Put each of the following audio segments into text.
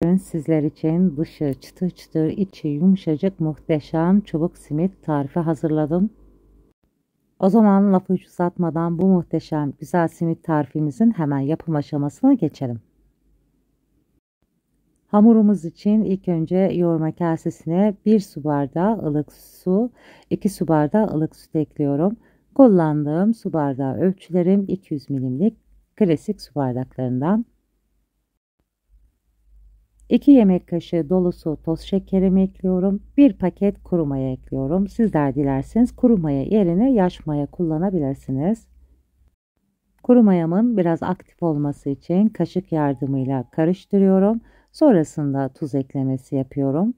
Bugün sizler için dışı çıtır çıtır, içi yumuşacık muhteşem çubuk simit tarifi hazırladım. O zaman lafı hiç uzatmadan bu muhteşem güzel simit tarifimizin hemen yapım aşamasına geçelim. Hamurumuz için ilk önce yoğurma kasesine 1 su bardağı ılık su, 2 su bardağı ılık süt ekliyorum. Kullandığım su bardağı ölçülerim 200 milimlik klasik su bardaklarından. 2 yemek kaşığı dolusu toz şekerimi ekliyorum. 1 paket kuru maya ekliyorum. Sizler dilerseniz kuru maya yerine yaş maya kullanabilirsiniz. Kuru mayamın biraz aktif olması için kaşık yardımıyla karıştırıyorum. Sonrasında tuz eklemesi yapıyorum.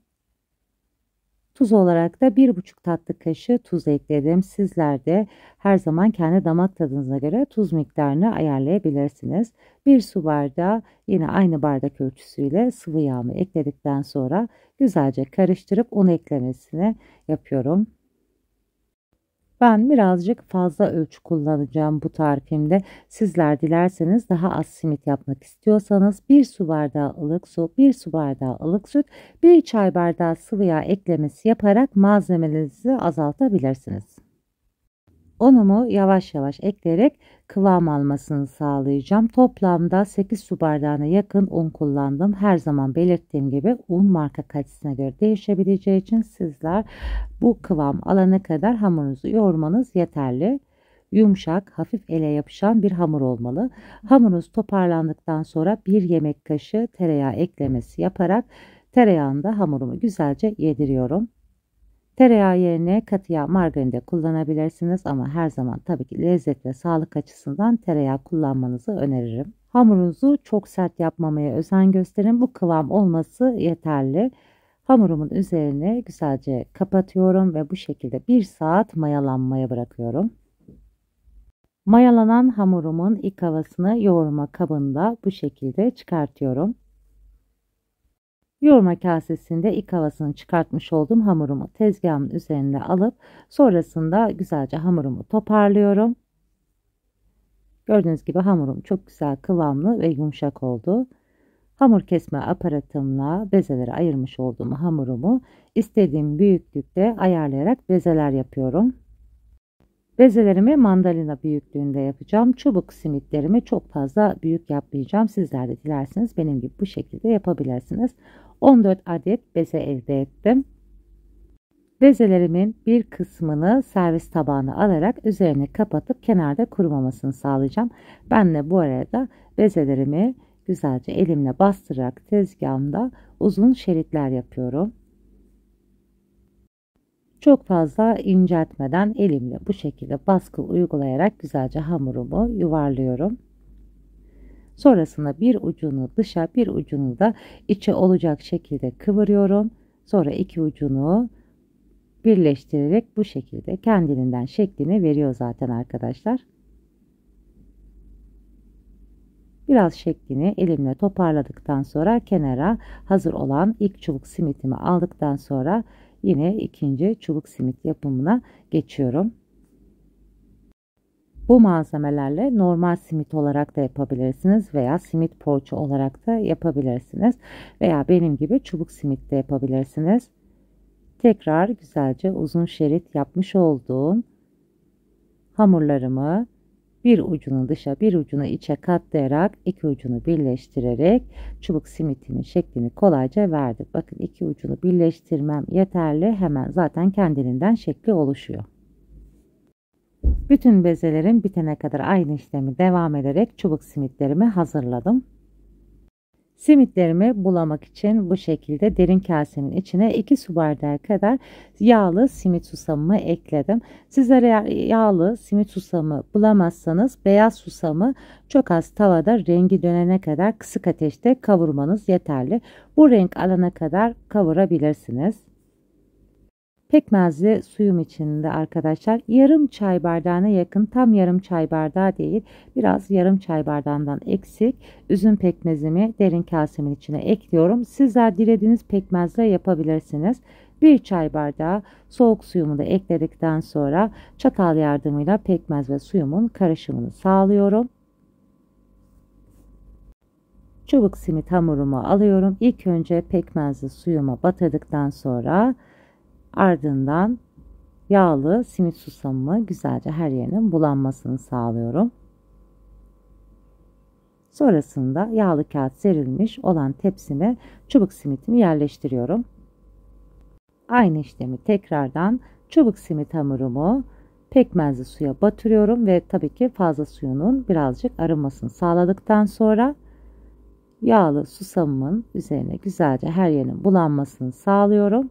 Tuz olarak da 1,5 tatlı kaşığı tuz ekledim. Sizler de her zaman kendi damak tadınıza göre tuz miktarını ayarlayabilirsiniz. 1 su bardağı yine aynı bardak ölçüsüyle sıvı yağımı ekledikten sonra güzelce karıştırıp un eklemesini yapıyorum. Ben birazcık fazla ölçü kullanacağım bu tarifimde. Sizler dilerseniz daha az simit yapmak istiyorsanız 1 su bardağı ılık su, 1 su bardağı ılık süt, 1 çay bardağı sıvı yağ eklemesi yaparak malzemelerinizi azaltabilirsiniz. Unumu yavaş yavaş ekleyerek kıvam almasını sağlayacağım. Toplamda 8 su bardağına yakın un kullandım. Her zaman belirttiğim gibi un marka kalitesine göre değişebileceği için sizler bu kıvam alana kadar hamurunuzu yoğurmanız yeterli. Yumuşak, hafif ele yapışan bir hamur olmalı. Hamurunuz toparlandıktan sonra 1 yemek kaşığı tereyağı eklemesi yaparak tereyağında hamurumu güzelce yediriyorum. Tereyağı yerine katı yağ, margarin de kullanabilirsiniz ama her zaman tabii ki lezzet ve sağlık açısından tereyağı kullanmanızı öneririm. Hamurunuzu çok sert yapmamaya özen gösterin. Bu kıvam olması yeterli. Hamurumun üzerine güzelce kapatıyorum ve bu şekilde 1 saat mayalanmaya bırakıyorum. Mayalanan hamurumun ilk havasını yoğurma kabında bu şekilde çıkartıyorum. Yoğurma kasesinde ilk havasını çıkartmış olduğum hamurumu tezgahımın üzerine alıp sonrasında güzelce hamurumu toparlıyorum. Gördüğünüz gibi hamurum çok güzel kıvamlı ve yumuşak oldu. Hamur kesme aparatımla bezelere ayırmış olduğum hamurumu istediğim büyüklükte ayarlayarak bezeler yapıyorum. Bezelerimi mandalina büyüklüğünde yapacağım. Çubuk simitlerimi çok fazla büyük yapmayacağım. Sizler de dilerseniz benim gibi bu şekilde yapabilirsiniz. 14 adet beze elde ettim. Bezelerimin bir kısmını servis tabağına alarak üzerini kapatıp kenarda kurumamasını sağlayacağım. Ben de bu arada bezelerimi güzelce elimle bastırarak tezgahımda uzun şeritler yapıyorum. Çok fazla inceltmeden elimle bu şekilde baskı uygulayarak güzelce hamurumu yuvarlıyorum. Sonrasında bir ucunu dışa bir ucunu da içe olacak şekilde kıvırıyorum. Sonra iki ucunu birleştirerek bu şekilde kendiliğinden şeklini veriyor zaten arkadaşlar. Biraz şeklini elimle toparladıktan sonra kenara hazır olan ilk çubuk simitimi aldıktan sonra yine ikinci çubuk simit yapımına geçiyorum. Bu malzemelerle normal simit olarak da yapabilirsiniz veya simit poğaça olarak da yapabilirsiniz veya benim gibi çubuk simit de yapabilirsiniz. Tekrar güzelce uzun şerit yapmış olduğum hamurlarımı bir ucunu dışa bir ucunu içe katlayarak iki ucunu birleştirerek çubuk simitimin şeklini kolayca verdim. Bakın iki ucunu birleştirmem yeterli, hemen zaten kendiliğinden şekli oluşuyor. Bütün bezelerim bitene kadar aynı işlemi devam ederek çubuk simitlerimi hazırladım. Simitlerimi bulamak için bu şekilde derin kasemin içine 2 su bardağı kadar yağlı simit susamımı ekledim. Sizler eğer yağlı simit susamı bulamazsanız beyaz susamı çok az tavada rengi dönene kadar kısık ateşte kavurmanız yeterli. Bu renk alana kadar kavurabilirsiniz. Pekmezli suyum içinde arkadaşlar yarım çay bardağına yakın, tam yarım çay bardağı değil, biraz yarım çay bardağından eksik üzüm pekmezimi derin kasemin içine ekliyorum. Sizler dilediğiniz pekmezle yapabilirsiniz. Bir çay bardağı soğuk suyumu da ekledikten sonra çatal yardımıyla pekmez ve suyumun karışımını sağlıyorum. çubuk simit hamurumu alıyorum. İlk önce pekmezli suyuma batırdıktan sonra ardından yağlı simit susamımı güzelce her yerinin bulanmasını sağlıyorum. Sonrasında yağlı kağıt serilmiş olan tepsime çubuk simitimi yerleştiriyorum. Aynı işlemi tekrardan çubuk simit hamurumu pekmezli suya batırıyorum ve tabii ki fazla suyunun birazcık arınmasını sağladıktan sonra yağlı susamımın üzerine güzelce her yerinin bulanmasını sağlıyorum.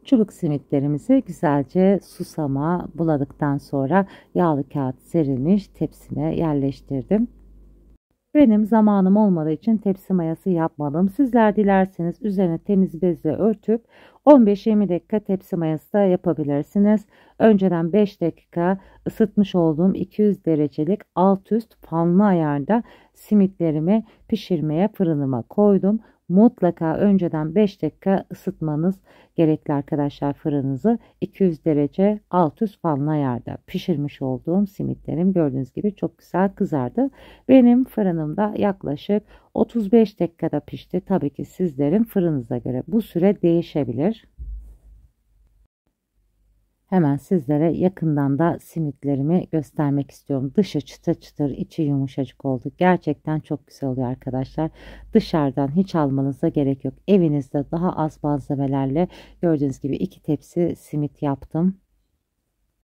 Çubuk simitlerimizi güzelce susama buladıktan sonra yağlı kağıt serilmiş tepsime yerleştirdim. Benim zamanım olmadığı için tepsi mayası yapmadım. Sizler dilerseniz üzerine temiz bezle örtüp 15-20 dakika tepsi mayası da yapabilirsiniz. Önceden 5 dakika ısıtmış olduğum 200 derecelik alt üst fanlı ayarda simitlerimi pişirmeye fırınıma koydum. Mutlaka önceden 5 dakika ısıtmanız gerekli arkadaşlar fırınınızı. 200 derece alt üst fanlı ayarda pişirmiş olduğum simitlerim gördüğünüz gibi çok güzel kızardı. Benim fırınımda yaklaşık 35 dakikada pişti. Tabii ki sizlerin fırınıza göre bu süre değişebilir. Hemen sizlere yakından da simitlerimi göstermek istiyorum. Dışı çıtır çıtır, içi yumuşacık oldu. Gerçekten çok güzel oluyor arkadaşlar. Dışarıdan hiç almanıza gerek yok. Evinizde daha az malzemelerle gördüğünüz gibi 2 tepsi simit yaptım.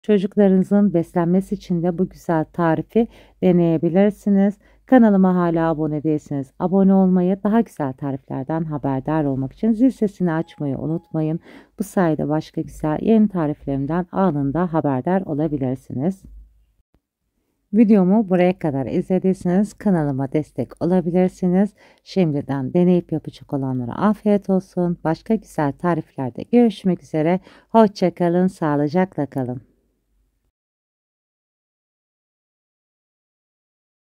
Çocuklarınızın beslenmesi için de bu güzel tarifi deneyebilirsiniz. Kanalıma hala abone değilseniz abone olmayı, daha güzel tariflerden haberdar olmak için zil sesini açmayı unutmayın. Bu sayede başka güzel yeni tariflerimden anında haberdar olabilirsiniz. Videomu buraya kadar izlediyseniz kanalıma destek olabilirsiniz. Şimdiden deneyip yapacak olanlara afiyet olsun. Başka güzel tariflerde görüşmek üzere. Hoşça kalın, sağlıcakla kalın.